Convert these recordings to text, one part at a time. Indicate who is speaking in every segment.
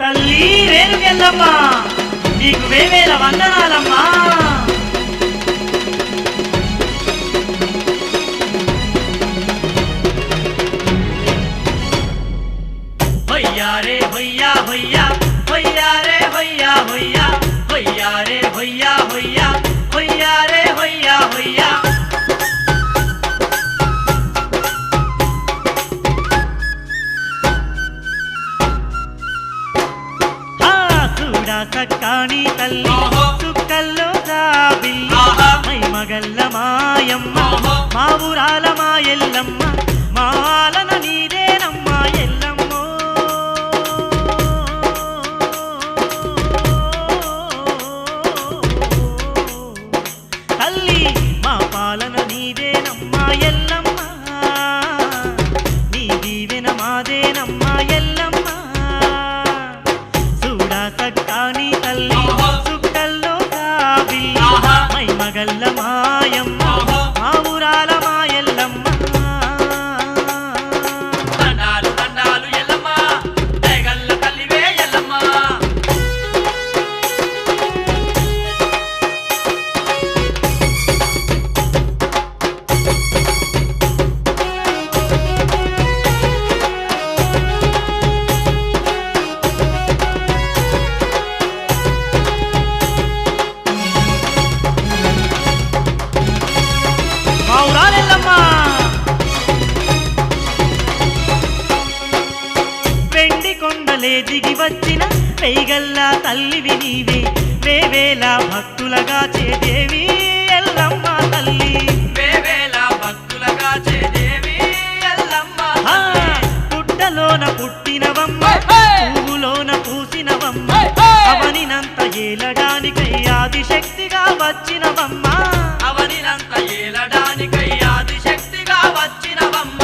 Speaker 1: తల్లి రేణుకెళ్ళమ్మా, నీకు వేవేల వందనాలమ్మా. హొయ్యా రే హొయ్యా హొయ్యా, హొయ్యా రే హొయ్యా హొయ్యా, హొయ్యా రే హొయ్యా హొయ్యా, హొయ్యా రే హొయ్యా హొయ్యా. సక్కాని తల్లి సుక్కల్లో జాబిల్లి, మై మగల్ల మాయమ్మ, మా ఊరాల మా ఎల్లమ్మ, మాలన నీదేనమ్మ ఎల్లమ్మో. తల్లి మా పాలన నీదేనమ్మ ఎల్లమ్మ, నీ దీవెన మాదేనమ్మ ఎల్లమ్మ. సక్కాని తల్లి సుక్కల్లో జాబిల్లి, మై మగల్ల మాయమ్మ, మా ఊరాల మా ఎల్లమ్మ. దండాలు దండాలు ఎల్లమ్మ, దయగల్ల తల్లివే ఎల్లమ్మ. వెండి కొండలే దిగి వచ్చిన వేగల్లా తల్లివి నీవే, వేవేల భక్తులగా చేదేవి ఎల్లమ్మ తల్లి, వేవేల భక్తులగా చేదేవి ఎల్లమ్మ. పుట్టలోన పుట్టినవమ్మ, పువ్వులోన పూసినవమ్మ, అవనినంత ఏలడానికై ఆదిశక్తిగా వచ్చినవమ్మ, అవనినంత ఏలడానికై ఆదిశక్తిగా వచ్చినవమ్మ.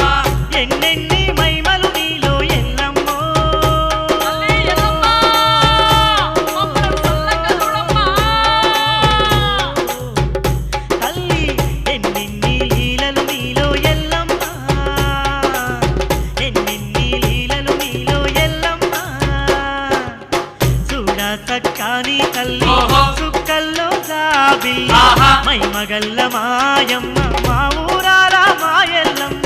Speaker 1: ఎన్నెన్ని మహిమలు నీలో ఎల్లమ్మో, తల్లి ఎన్నెన్ని లీలలు నీలో ఎల్లమ్మ, ఎన్నెన్ని లీలలు నీలో ఎల్లమ్మ. చూడ సక్కాని తల్లి సుక్కల్లో జాబిల్లి, మై మగల్ల మాయమ్మ, మా ఊరాల మా ఎల్లమ్మ.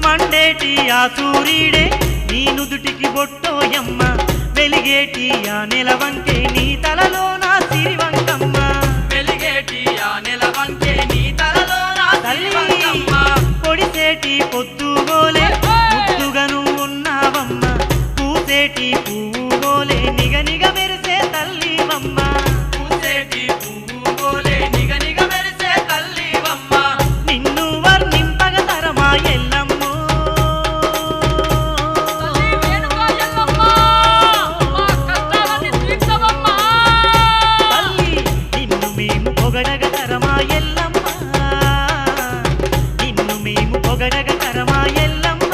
Speaker 1: మండేటి ఆ సూర్యుడే నీ నుదుటికి బొట్టోయమ్మ, వెలిగేటి ఆ నెలవంకే నీ తలలో నా సిరివంకమ్మ, వెలిగేటి ఆ నెలవంకే నీ తలలో నా సిరివంకమ్మ. పొడిసేటి పొద్దుగోలే ముద్దుగను ఉన్నావమ్మ, పూసేటి పువ్వుగోలే నిగ నిగ మెరిసే తల్లివమ్మ, పూసేటి పువ్వుగోలే నిగ నిగ మెరిసే తల్లివమ్మ. నిన్ను వర్ణింపగ తరమా ఎల్లమ్మో, తల్లి నిన్ను మేము పొగడగ తరమా ఎల్లమ్మ, నిన్ను మేము పొగడగ తరమా ఎల్లమ్మ.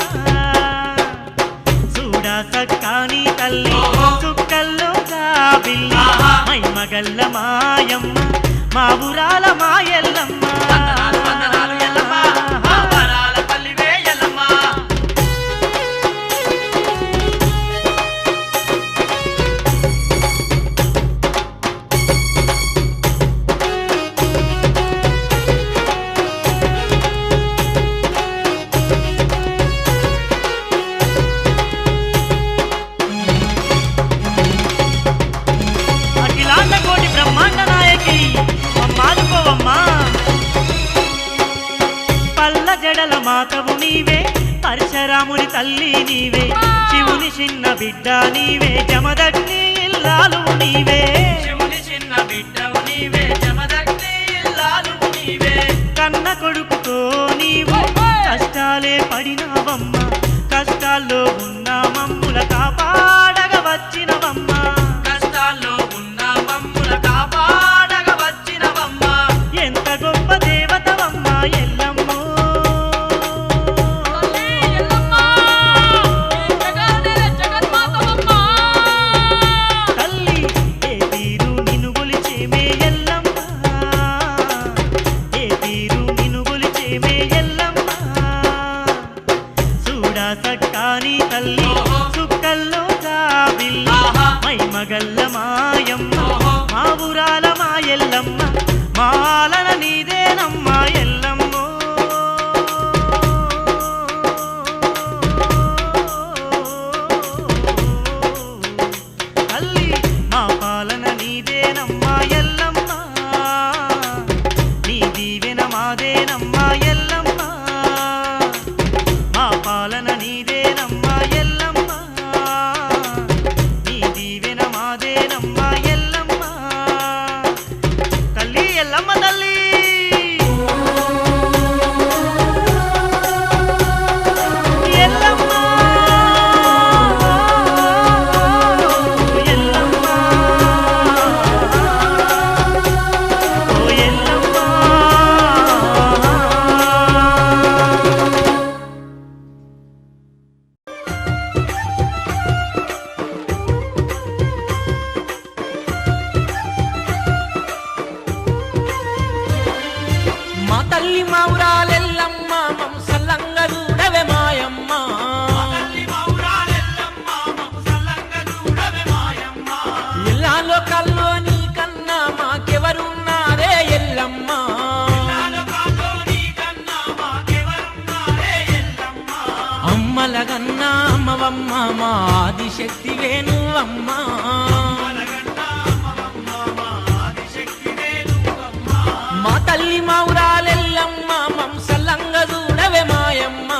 Speaker 1: చూడ సక్కాని తల్లి సుక్కల్లో జాబిల్లి, మై మగల్ల మాయమ్మ, మా ఊరాల మా ఎల్లమ్మ. అఖిలాండ కోటి బ్రహ్మాండ నాయకి మమ్మాదుకోవమ్మా. పల్ల జడల మాతవు నీవే, పరశురాముని తల్లి నీవే, శివుని చిన్న బిడ్డ నీవే, జమదగ్ని ఇల్లాలు నీవే, శివుని చిన్న బిడ్డవు నీవే, జమదగ్ని ఇల్లాలు నీవే. కన్న కొడుకుతో నీవు కష్టాలే పడినవమ్మ, కష్టాల్లో ఉన్న మమ్ముల కాపాడగ వచ్చినవమ్మ, కష్టాల్లో ఉన్న మమ్ముల కాపాడగ వచ్చినవమ్మ. ఎంత గొప్ప దేవతవమ్మ ఎల్లమ్మో, సక్కాని తల్లి చుక్కల్లో జాబిల్లి మై మగల్ల మాయమ్మ మా ఊరాల మా ఎల్లమ్మ మాలన నీదేనమ్మ ఎల్లమ్మో తల్లి మా పాలన నీదేనమ్మ ఎల్లమ్మ నీ దీవెన మాదేనమ్మ ఎల్లమ్మ మా పాలన నీదేనమ్మ ఎల్లమ్మ నీ దీవెన మాదేనమ్మ ఎల్లమ్మ తల్లి ఎల్లమ్మ తల్లి ఎల్లమ్మ ఎల్లమ్మ ఓ ఎల్లమ్మ
Speaker 2: మా తల్లి మా ఊరాలెల్లమ్మ మంసల్లంగ చూడవే మాయమ్మ ఎల్లాలో కల్లో నీ కన్నా మాకెవరున్నారే ఎల్లమ్మ అమ్మలగన్నా అమ్మవమ్మ మా ఆదిశక్తివే నువ్వమ్మ మా తల్లి మా ఊరాలెల్లమ్మ మంసల్లంగ చూడవే మాయమ్మ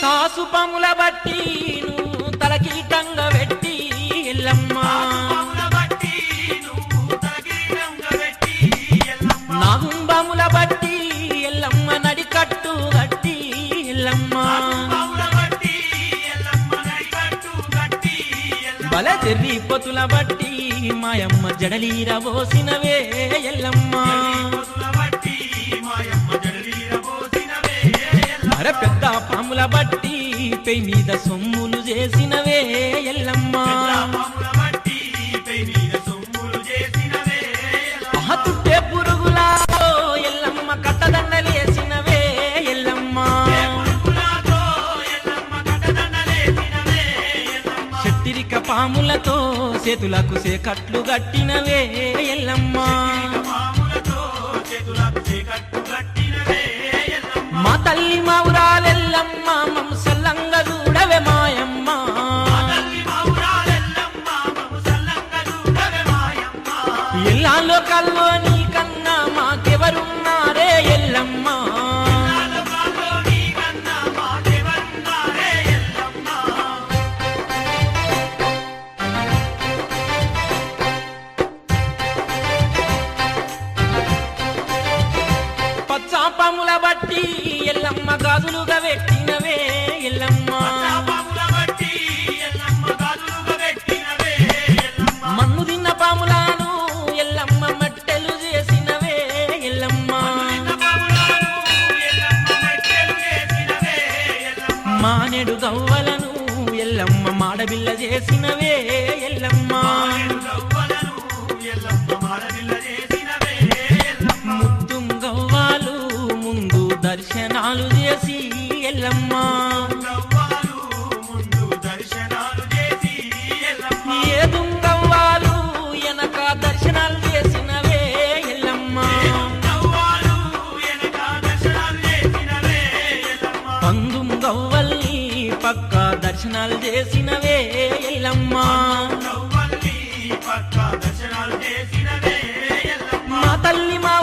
Speaker 2: తాసు పముల బట్టి నువ్వు తలకీటంగా పెట్టి ఎల్లమ్మ నాగుంబముల బట్టి ఎల్లమ్మ నడికట్టు గట్టి ఎల్లమ్మ బల చెర్రి పొతుల బట్టి మాయమ్మ జడలీర పోసినవే ఎల్లమ్మ అర పెద్ద పాముల బట్టి పెయి మీద సొమ్ములు చేసినవే ఎల్లమ్మ తుట్టే పురుగులా ఎల్లమ్మ కట్టదండలేసినవే ఎల్లమ్మ శత్తిరిక పాములతో చేతులకు సేకట్లు గట్టినవే ఎల్లమ్మ మా తల్లి మా ఊరాలెల్లమ్మ మంసల్లంగ చూడవే మాయమ్మ ఎల్లాలో కల్లో నీ కన్నా మాకెవరున్నారే ఎల్లమ్మ పచ్చాపముల బట్టి ఎల్లమ్మ గాజులుగా పెట్టినవే ఎల్లమ్మ మన్ను తిన్న పాములాను ఎల్లమ్మ మట్టెలు చేసినవే ఎల్లమ్మ మానెడు గవ్వలను ఎల్లమ్మ మాడబిల్ల చేసినవే ఎల్లమ్మ ముత్తుం గవ్వాలు ముందు దర్శనాలు చేసి ఎల్లమ్మ ఏదుంగవ్వాలు ఎనక దర్శనాలు చేసినవే ఎల్లమ్మ పందుం గవ్వల్ని పక్క దర్శనాలు చేసినవే ఎల్లమ్మ మా తల్లి మా